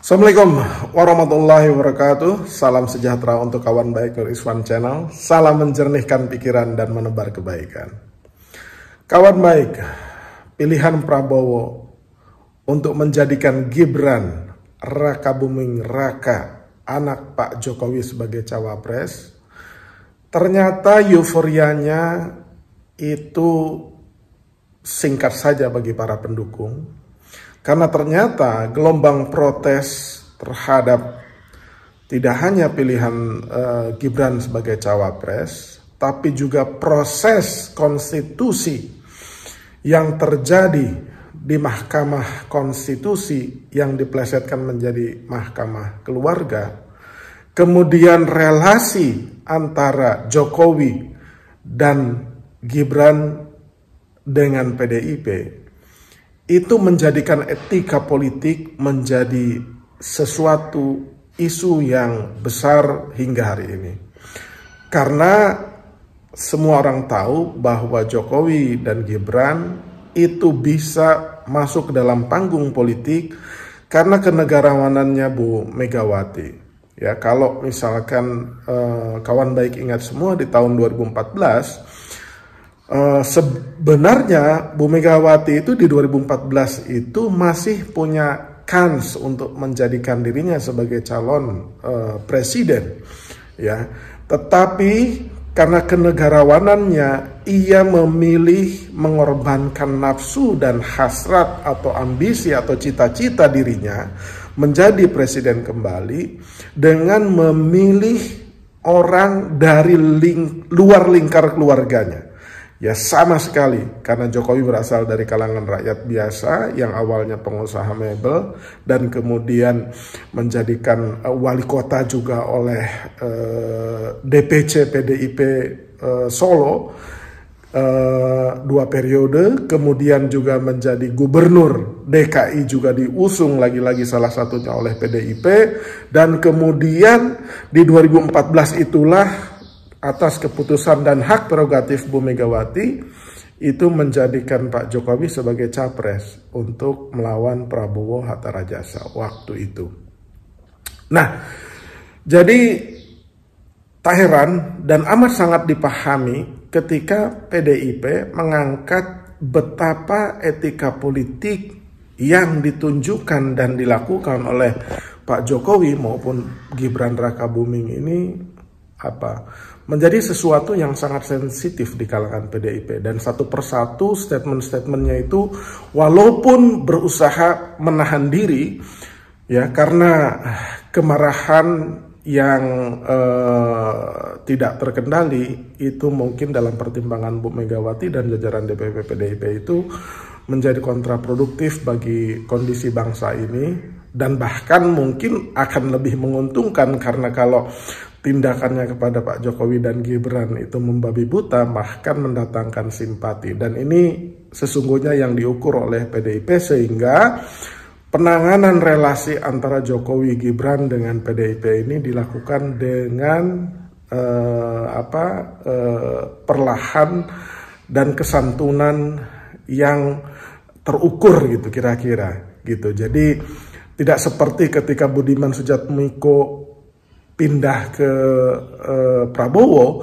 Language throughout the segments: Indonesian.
Assalamualaikum warahmatullahi wabarakatuh. Salam sejahtera untuk kawan baik Nur Iswan Channel. Salam menjernihkan pikiran dan menebar kebaikan. Kawan baik, pilihan Prabowo untuk menjadikan Gibran Rakabuming Raka, anak Pak Jokowi sebagai cawapres, ternyata euforianya itu singkat saja bagi para pendukung. Karena ternyata gelombang protes terhadap tidak hanya pilihan Gibran sebagai cawapres, tapi juga proses konstitusi yang terjadi di Mahkamah Konstitusi yang diplesetkan menjadi Mahkamah Keluarga, kemudian relasi antara Jokowi dan Gibran dengan PDIP, itu menjadikan etika politik menjadi sesuatu isu yang besar hingga hari ini. Karena semua orang tahu bahwa Jokowi dan Gibran itu bisa masuk ke dalam panggung politik karena kenegarawanannya Bu Megawati. Ya, kalau misalkan kawan baik ingat semua di tahun 2014, sebenarnya Bu Megawati itu di 2014 itu masih punya kans untuk menjadikan dirinya sebagai calon presiden, ya. Tetapi karena kenegarawanannya, ia memilih mengorbankan nafsu dan hasrat atau ambisi atau cita-cita dirinya menjadi presiden kembali dengan memilih orang dari luar lingkar keluarganya. Ya sama sekali, karena Jokowi berasal dari kalangan rakyat biasa yang awalnya pengusaha mebel dan kemudian menjadikan wali kota juga oleh DPC PDIP Solo 2 periode, kemudian juga menjadi gubernur DKI juga diusung lagi-lagi salah satunya oleh PDIP, dan kemudian di 2014 itulah atas keputusan dan hak prerogatif Bu Megawati itu menjadikan Pak Jokowi sebagai capres untuk melawan Prabowo Hatta Rajasa waktu itu. Nah, jadi tak heran dan amat sangat dipahami ketika PDIP mengangkat betapa etika politik yang ditunjukkan dan dilakukan oleh Pak Jokowi maupun Gibran Rakabuming ini menjadi sesuatu yang sangat sensitif di kalangan PDIP, dan satu persatu statement-statementnya itu walaupun berusaha menahan diri ya karena kemarahan yang tidak terkendali, itu mungkin dalam pertimbangan Bu Megawati dan jajaran DPP PDIP itu menjadi kontraproduktif bagi kondisi bangsa ini, dan bahkan mungkin akan lebih menguntungkan karena kalau tindakannya kepada Pak Jokowi dan Gibran itu membabi buta, bahkan mendatangkan simpati. Dan ini sesungguhnya yang diukur oleh PDIP, sehingga penanganan relasi antara Jokowi Gibran dengan PDIP ini dilakukan dengan perlahan dan kesantunan yang terukur gitu kira-kira gitu. Jadi tidak seperti ketika Budiman Sujatmiko pindah ke Prabowo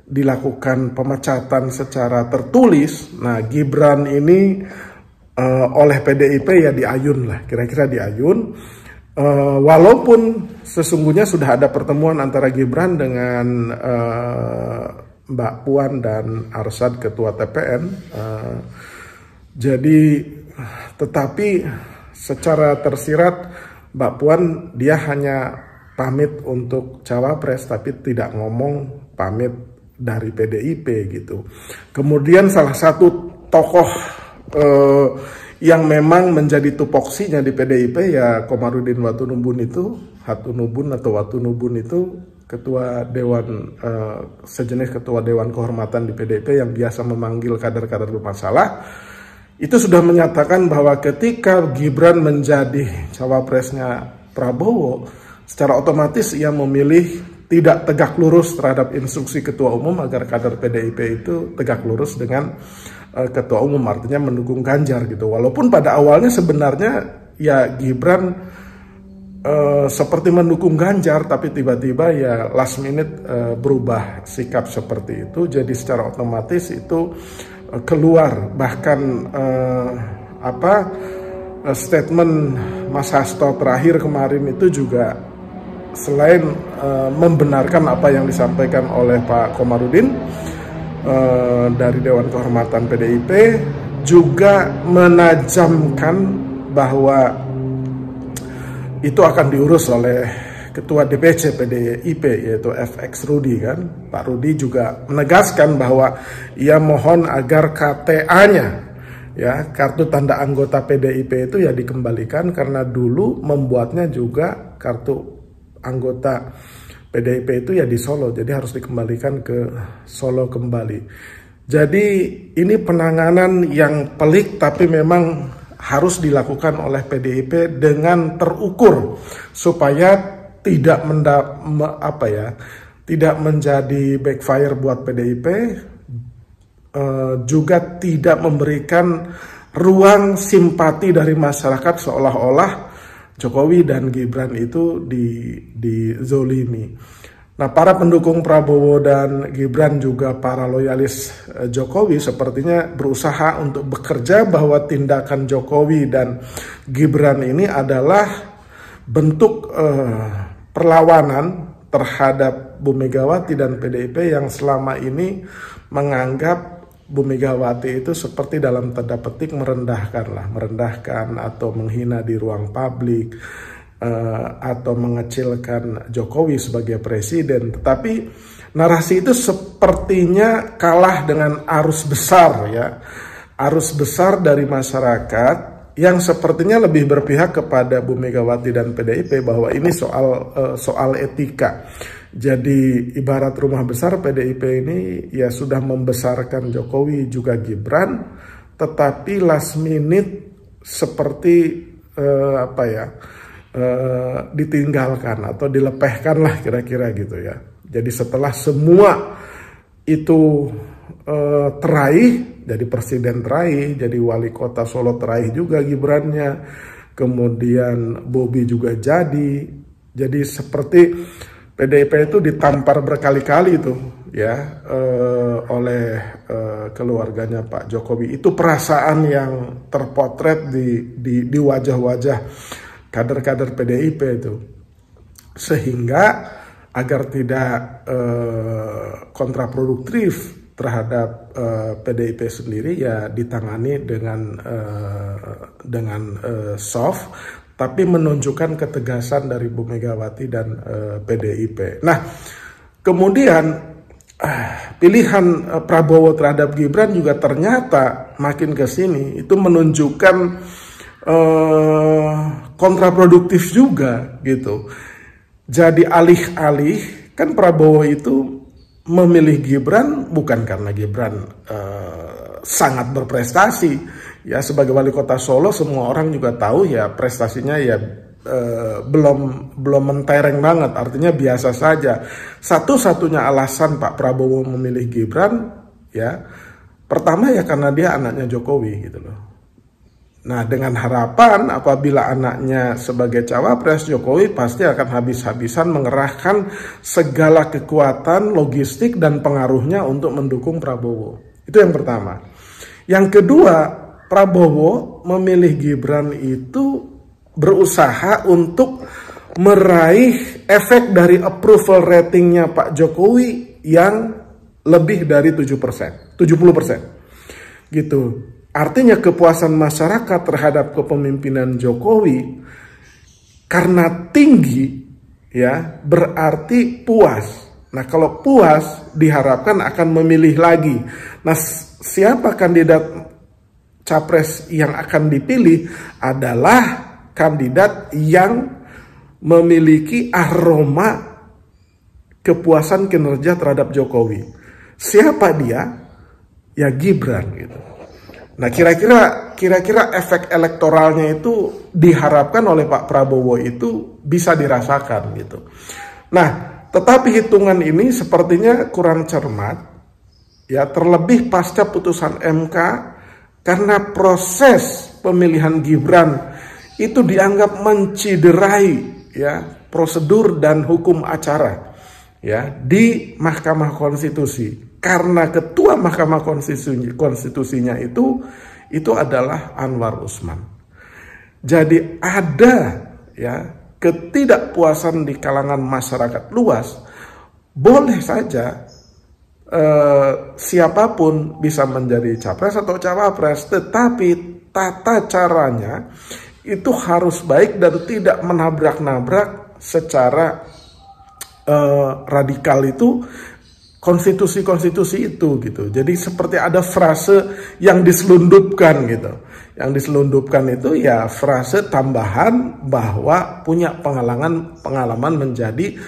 dilakukan pemecatan secara tertulis. Nah, Gibran ini oleh PDIP ya diayun lah, kira-kira diayun. Walaupun sesungguhnya sudah ada pertemuan antara Gibran dengan Mbak Puan dan Arsad ketua TPN. Tetapi secara tersirat Mbak Puan dia hanya pamit untuk cawapres, tapi tidak ngomong pamit dari PDIP gitu. Kemudian salah satu tokoh yang memang menjadi tupoksinya di PDIP ya Komarudin Watubun itu, Watunubun itu ketua dewan sejenis ketua dewan kehormatan di PDIP yang biasa memanggil kader-kader bermasalah. Itu sudah menyatakan bahwa ketika Gibran menjadi cawapresnya Prabowo, secara otomatis ia memilih tidak tegak lurus terhadap instruksi ketua umum agar kader PDIP itu tegak lurus dengan ketua umum, artinya mendukung Ganjar gitu. Walaupun pada awalnya sebenarnya ya Gibran seperti mendukung Ganjar, tapi tiba-tiba ya last minute berubah sikap seperti itu. Jadi secara otomatis itu keluar, bahkan statement Mas Hasto terakhir kemarin itu juga selain membenarkan apa yang disampaikan oleh Pak Komarudin dari Dewan Kehormatan PDIP, juga menajamkan bahwa itu akan diurus oleh Ketua DPC PDIP yaitu FX Rudi kan. Pak Rudi juga menegaskan bahwa ia mohon agar KTA-nya, ya, kartu tanda anggota PDIP itu ya dikembalikan, karena dulu membuatnya juga kartu anggota PDIP itu ya di Solo, jadi harus dikembalikan ke Solo kembali. Jadi ini penanganan yang pelik, tapi memang harus dilakukan oleh PDIP dengan terukur supaya tidak tidak menjadi backfire buat PDIP, juga tidak memberikan ruang simpati dari masyarakat seolah-olah Jokowi dan Gibran itu dizolimi. Nah, para pendukung Prabowo dan Gibran juga para loyalis Jokowi sepertinya berusaha untuk bekerja bahwa tindakan Jokowi dan Gibran ini adalah bentuk perlawanan terhadap Bu Megawati dan PDIP yang selama ini menganggap Bu Megawati itu seperti dalam tanda petik merendahkan atau menghina di ruang publik, atau mengecilkan Jokowi sebagai presiden. Tetapi narasi itu sepertinya kalah dengan arus besar, ya, arus besar dari masyarakat yang sepertinya lebih berpihak kepada Bu Megawati dan PDIP bahwa ini soal etika. Jadi ibarat rumah besar, PDIP ini ya sudah membesarkan Jokowi juga Gibran, tetapi last minute seperti ditinggalkan atau dilepehkan lah kira-kira gitu ya. Jadi setelah semua itu teraih, jadi presiden teraih, jadi wali kota Solo teraih juga Gibrannya, kemudian Bobi juga jadi seperti PDIP itu ditampar berkali-kali itu ya oleh keluarganya Pak Jokowi. Itu perasaan yang terpotret di wajah-wajah kader-kader PDIP itu, sehingga agar tidak kontraproduktif terhadap PDIP sendiri ya ditangani dengan soft, tapi menunjukkan ketegasan dari Bu Megawati dan PDIP. Nah, kemudian pilihan Prabowo terhadap Gibran juga ternyata makin ke sini itu menunjukkan kontraproduktif juga gitu. Jadi alih-alih kan Prabowo itu memilih Gibran bukan karena Gibran sangat berprestasi ya, sebagai wali kota Solo semua orang juga tahu ya prestasinya ya belum mentereng banget, artinya biasa saja. Satu-satunya alasan Pak Prabowo memilih Gibran ya pertama ya karena dia anaknya Jokowi gitu loh. Nah, dengan harapan apabila anaknya sebagai cawapres, Jokowi pasti akan habis-habisan mengerahkan segala kekuatan logistik dan pengaruhnya untuk mendukung Prabowo. Itu yang pertama. Yang kedua, Prabowo memilih Gibran itu berusaha untuk meraih efek dari approval ratingnya Pak Jokowi yang lebih dari 70%. Gitu. Artinya kepuasan masyarakat terhadap kepemimpinan Jokowi karena tinggi ya berarti puas. Nah, kalau puas diharapkan akan memilih lagi. Nah, siapa kandidat capres yang akan dipilih adalah kandidat yang memiliki aroma kepuasan kinerja terhadap Jokowi. Siapa dia? Ya Gibran gitu. Nah, kira-kira efek elektoralnya itu diharapkan oleh Pak Prabowo itu bisa dirasakan gitu. Nah, tetapi hitungan ini sepertinya kurang cermat ya, terlebih pasca putusan MK, karena proses pemilihan Gibran itu dianggap menciderai ya prosedur dan hukum acara ya di Mahkamah Konstitusi, karena ketua Mahkamah Konstitusinya itu adalah Anwar Usman. Jadi ada ya ketidakpuasan di kalangan masyarakat luas, boleh saja siapapun bisa menjadi capres atau cawapres, tetapi tata caranya itu harus baik dan tidak menabrak-nabrak secara radikal itu konstitusi-konstitusi itu gitu. Jadi seperti ada frase yang diselundupkan gitu. Yang diselundupkan itu ya frase tambahan bahwa punya pengalaman menjadi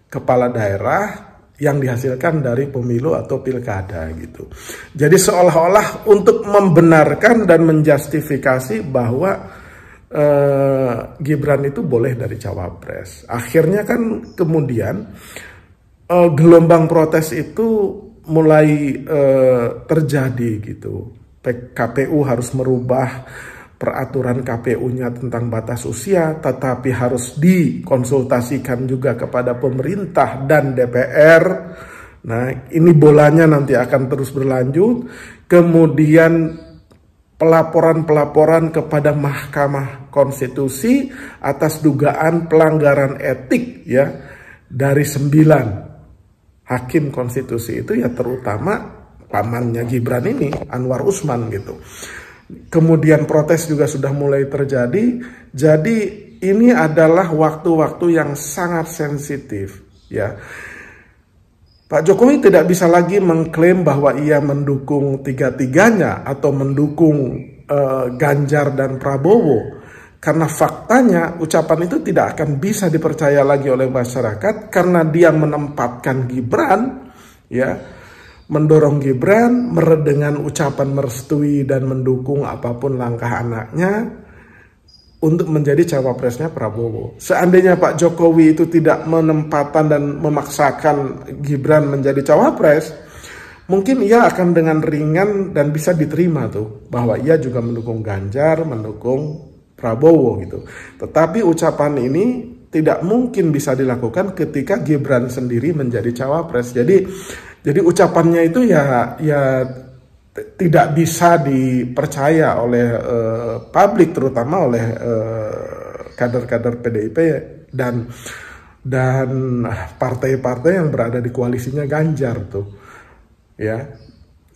kepala daerah yang dihasilkan dari pemilu atau pilkada gitu. Jadi seolah-olah untuk membenarkan dan menjustifikasi bahwa Gibran itu boleh dari cawapres. Akhirnya kan kemudian gelombang protes itu mulai terjadi gitu. KPU harus merubah peraturan KPU-nya tentang batas usia, tetapi harus dikonsultasikan juga kepada pemerintah dan DPR. Nah, ini bolanya nanti akan terus berlanjut. Kemudian pelaporan-pelaporan kepada Mahkamah Konstitusi atas dugaan pelanggaran etik ya dari 9 hakim konstitusi itu ya, terutama pamannya Gibran ini, Anwar Usman gitu. Kemudian protes juga sudah mulai terjadi. Jadi ini adalah waktu-waktu yang sangat sensitif ya. Pak Jokowi tidak bisa lagi mengklaim bahwa ia mendukung tiga-tiganya atau mendukung Ganjar dan Prabowo, karena faktanya ucapan itu tidak akan bisa dipercaya lagi oleh masyarakat, karena dia menempatkan Gibran ya, mendorong Gibran dengan ucapan merestui dan mendukung apapun langkah anaknya untuk menjadi cawapresnya Prabowo. Seandainya Pak Jokowi itu tidak menempatkan dan memaksakan Gibran menjadi cawapres, mungkin ia akan dengan ringan dan bisa diterima tuh bahwa ia juga mendukung Ganjar, mendukung Prabowo gitu. Tetapi ucapan ini tidak mungkin bisa dilakukan ketika Gibran sendiri menjadi cawapres. Jadi ucapannya itu ya tidak bisa dipercaya oleh publik, terutama oleh kader-kader PDIP dan partai-partai yang berada di koalisinya Ganjar tuh ya.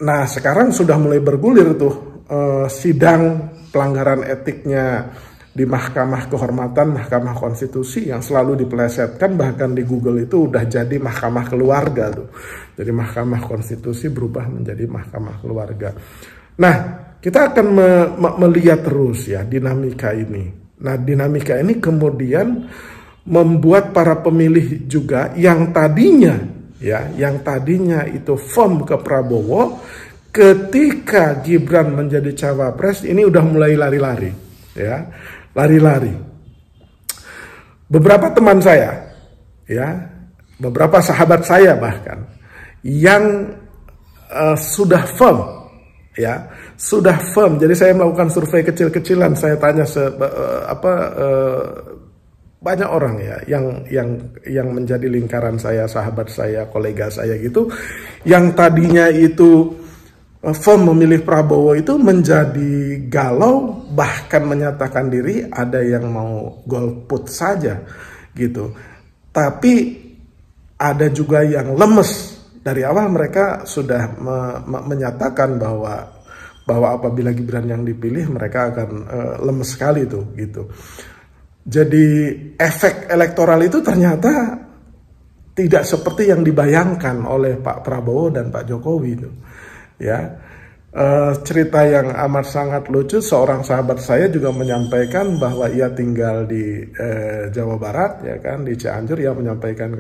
Nah, sekarang sudah mulai bergulir tuh sidang pelanggaran etiknya di Mahkamah Kehormatan, Mahkamah Konstitusi yang selalu dipelesetkan, bahkan di Google itu udah jadi Mahkamah Keluarga tuh. Jadi Mahkamah Konstitusi berubah menjadi Mahkamah Keluarga. Nah, kita akan melihat terus ya dinamika ini. Nah, dinamika ini kemudian membuat para pemilih juga yang tadinya itu firm ke Prabowo, ketika Gibran menjadi cawapres ini udah mulai lari-lari ya. Lari-lari. Beberapa teman saya, ya, beberapa sahabat saya bahkan, yang sudah firm, ya, sudah firm. Jadi saya melakukan survei kecil-kecilan. Saya tanya banyak orang ya, yang menjadi lingkaran saya, sahabat saya, kolega saya gitu, yang tadinya itu firm memilih Prabowo itu menjadi galau, bahkan menyatakan diri ada yang mau golput saja gitu. Tapi ada juga yang lemes. Dari awal mereka sudah menyatakan bahwa apabila Gibran yang dipilih mereka akan lemes sekali tuh gitu. Jadi efek elektoral itu ternyata tidak seperti yang dibayangkan oleh Pak Prabowo dan Pak Jokowi itu. Ya, cerita yang amat sangat lucu, seorang sahabat saya juga menyampaikan bahwa ia tinggal di Jawa Barat, ya kan, di Cianjur. Ia menyampaikan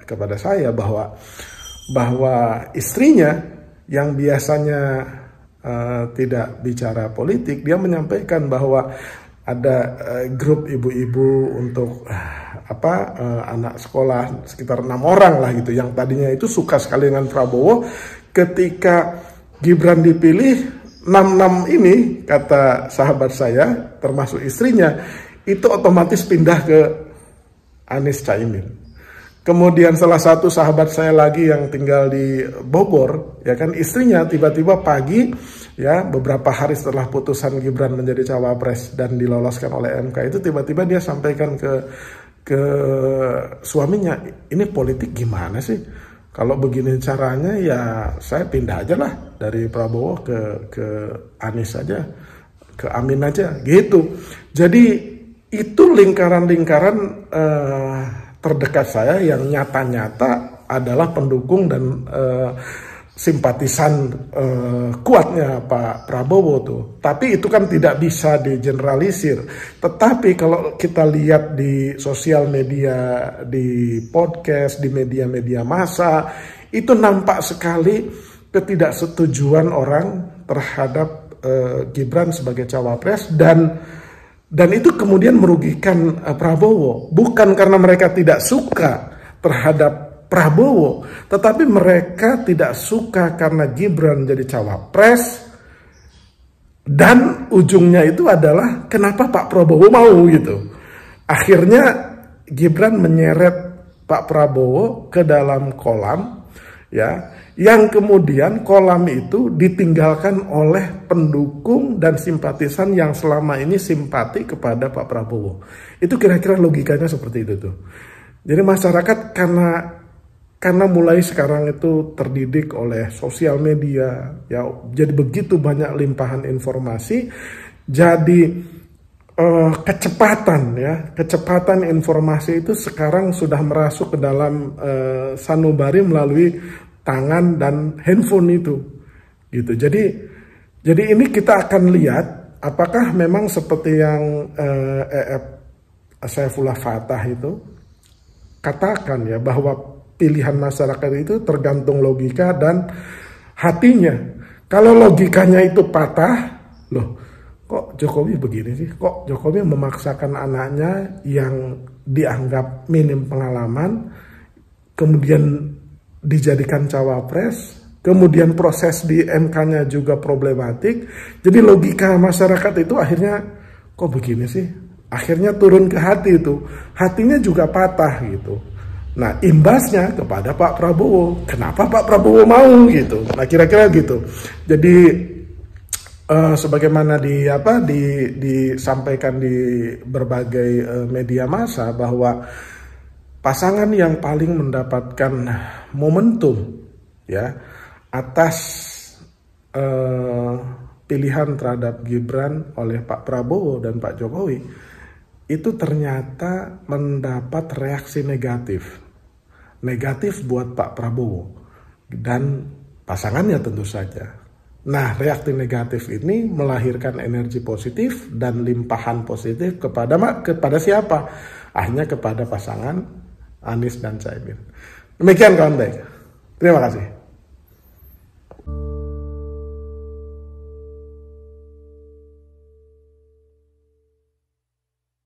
kepada saya bahwa istrinya yang biasanya tidak bicara politik, dia menyampaikan bahwa ada grup ibu-ibu untuk anak sekolah sekitar 6 orang lah gitu, yang tadinya itu suka sekali dengan Prabowo. Ketika Gibran dipilih, 6 ini, kata sahabat saya, termasuk istrinya, itu otomatis pindah ke Anies Caimin. Kemudian salah satu sahabat saya lagi yang tinggal di Bogor, ya kan, istrinya tiba-tiba pagi, ya beberapa hari setelah putusan Gibran menjadi cawapres dan diloloskan oleh MK itu, tiba-tiba dia sampaikan ke suaminya, ini politik gimana sih? Kalau begini caranya ya saya pindah aja lah dari Prabowo ke Anies aja, ke Amin aja gitu. Jadi itu lingkaran-lingkaran terdekat saya yang nyata-nyata adalah pendukung dan simpatisan kuatnya Pak Prabowo tuh. Tapi itu kan tidak bisa digeneralisir. Tetapi kalau kita lihat di sosial media, di podcast, di media-media massa, itu nampak sekali ketidaksetujuan orang terhadap Gibran sebagai cawapres, dan itu kemudian merugikan Prabowo. Bukan karena mereka tidak suka terhadap Prabowo, tetapi mereka tidak suka karena Gibran jadi cawapres, dan ujungnya itu adalah kenapa Pak Prabowo mau gitu. Akhirnya Gibran menyeret Pak Prabowo ke dalam kolam, ya, yang kemudian kolam itu ditinggalkan oleh pendukung dan simpatisan yang selama ini simpati kepada Pak Prabowo. Itu kira-kira logikanya seperti itu tuh. Jadi masyarakat karena mulai sekarang itu terdidik oleh sosial media, ya, jadi begitu banyak limpahan informasi, jadi kecepatan informasi itu sekarang sudah merasuk ke dalam sanubari melalui tangan dan handphone itu, gitu. Jadi ini kita akan lihat apakah memang seperti yang Saifullah Fatah itu katakan, ya, bahwa pilihan masyarakat itu tergantung logika dan hatinya. Kalau logikanya itu patah, loh, kok Jokowi begini sih? Kok Jokowi memaksakan anaknya yang dianggap minim pengalaman, kemudian dijadikan cawapres, kemudian proses di MK-nya juga problematik. Jadi logika masyarakat itu akhirnya kok begini sih? Akhirnya turun ke hati itu. Hatinya juga patah gitu. Nah, imbasnya kepada Pak Prabowo. Kenapa Pak Prabowo mau gitu? Nah, kira-kira gitu. Jadi sebagaimana disampaikan di berbagai media massa bahwa pasangan yang paling mendapatkan momentum, ya, atas pilihan terhadap Gibran oleh Pak Prabowo dan Pak Jokowi itu ternyata mendapat reaksi negatif buat Pak Prabowo dan pasangannya tentu saja. Nah, reaksi negatif ini melahirkan energi positif dan limpahan positif kepada siapa? Akhirnya kepada pasangan Anies dan Caimin. Demikian kawan baik. Terima kasih.